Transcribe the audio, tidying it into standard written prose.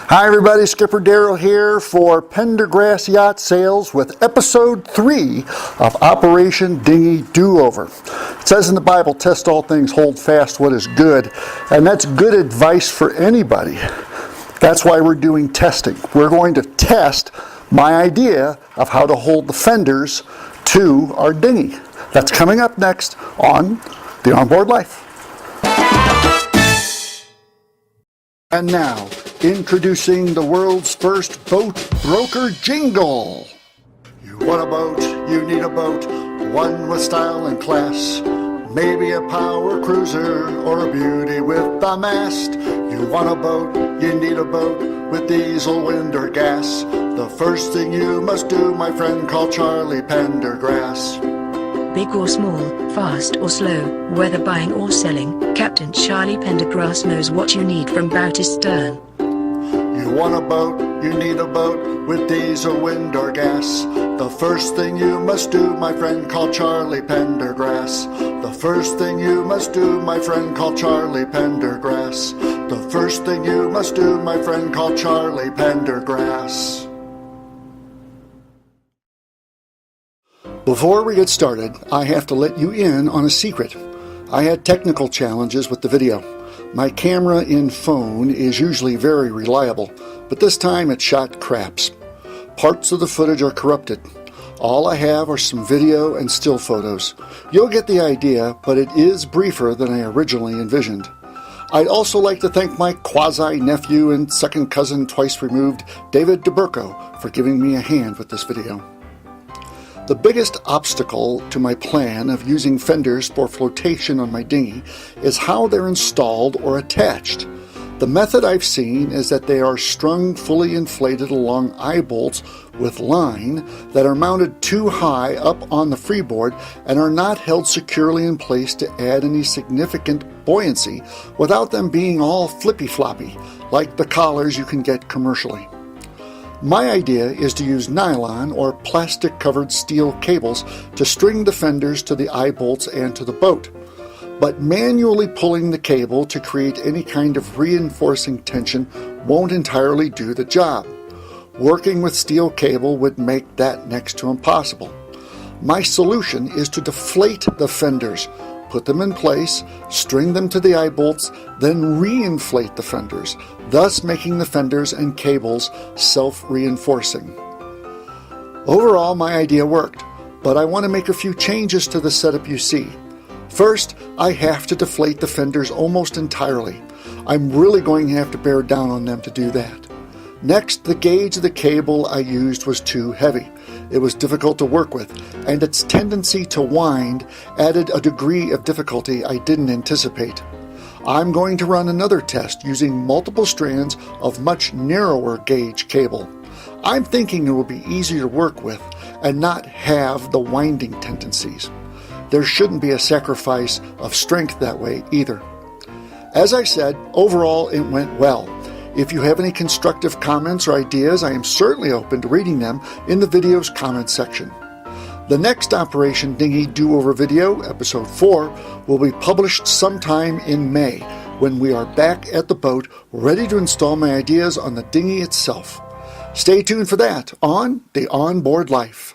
Hi everybody, Skipper Darrell here for Pendergrass Yacht Sales with episode 3 of Operation Dinghy Do-Over. It says in the Bible, test all things, hold fast what is good, and that's good advice for anybody. That's why we're doing testing. We're going to test my idea of how to hold the fenders to our dinghy. That's coming up next on The Onboard Life. And now, introducing the world's first boat broker jingle. You want a boat, you need a boat, one with style and class. Maybe a power cruiser or a beauty with a mast. You want a boat, you need a boat with diesel, wind, or gas. The first thing you must do, my friend, call Charlie Pendergrass. Big or small, fast or slow, whether buying or selling, Captain Charlie Pendergrass knows what you need from bow to stern. You want a boat, you need a boat with diesel, wind, or gas. The first thing you must do, my friend, call Charlie Pendergrass. The first thing you must do, my friend, call Charlie Pendergrass. The first thing you must do, my friend, call Charlie Pendergrass. Before we get started, I have to let you in on a secret. I had technical challenges with the video. My camera in phone is usually very reliable, but this time it shot craps. Parts of the footage are corrupted. All I have are some video and still photos. You'll get the idea, but it is briefer than I originally envisioned. I'd also like to thank my quasi-nephew and second cousin twice removed, David DeBurco, for giving me a hand with this video. The biggest obstacle to my plan of using fenders for flotation on my dinghy is how they're installed or attached. The method I've seen is that they are strung fully inflated along eye bolts with line that are mounted too high up on the freeboard and are not held securely in place to add any significant buoyancy without them being all flippy-floppy, like the collars you can get commercially. My idea is to use nylon or plastic-covered steel cables to string the fenders to the eye bolts and to the boat, but manually pulling the cable to create any kind of reinforcing tension won't entirely do the job. Working with steel cable would make that next to impossible. My solution is to deflate the fenders, put them in place, string them to the eye bolts, then reinflate the fenders, thus making the fenders and cables self-reinforcing. Overall, my idea worked, but I want to make a few changes to the setup you see. First, I have to deflate the fenders almost entirely. I'm really going to have to bear down on them to do that. Next, the gauge of the cable I used was too heavy. It was difficult to work with, and its tendency to wind added a degree of difficulty I didn't anticipate. I'm going to run another test using multiple strands of much narrower gauge cable. I'm thinking it will be easier to work with and not have the winding tendencies. There shouldn't be a sacrifice of strength that way either. As I said, overall it went well. If you have any constructive comments or ideas, I am certainly open to reading them in the video's comment section. The next Operation Dinghy Do-Over video, episode 4, will be published sometime in May, when we are back at the boat, ready to install my ideas on the dinghy itself. Stay tuned for that on The Onboard Life.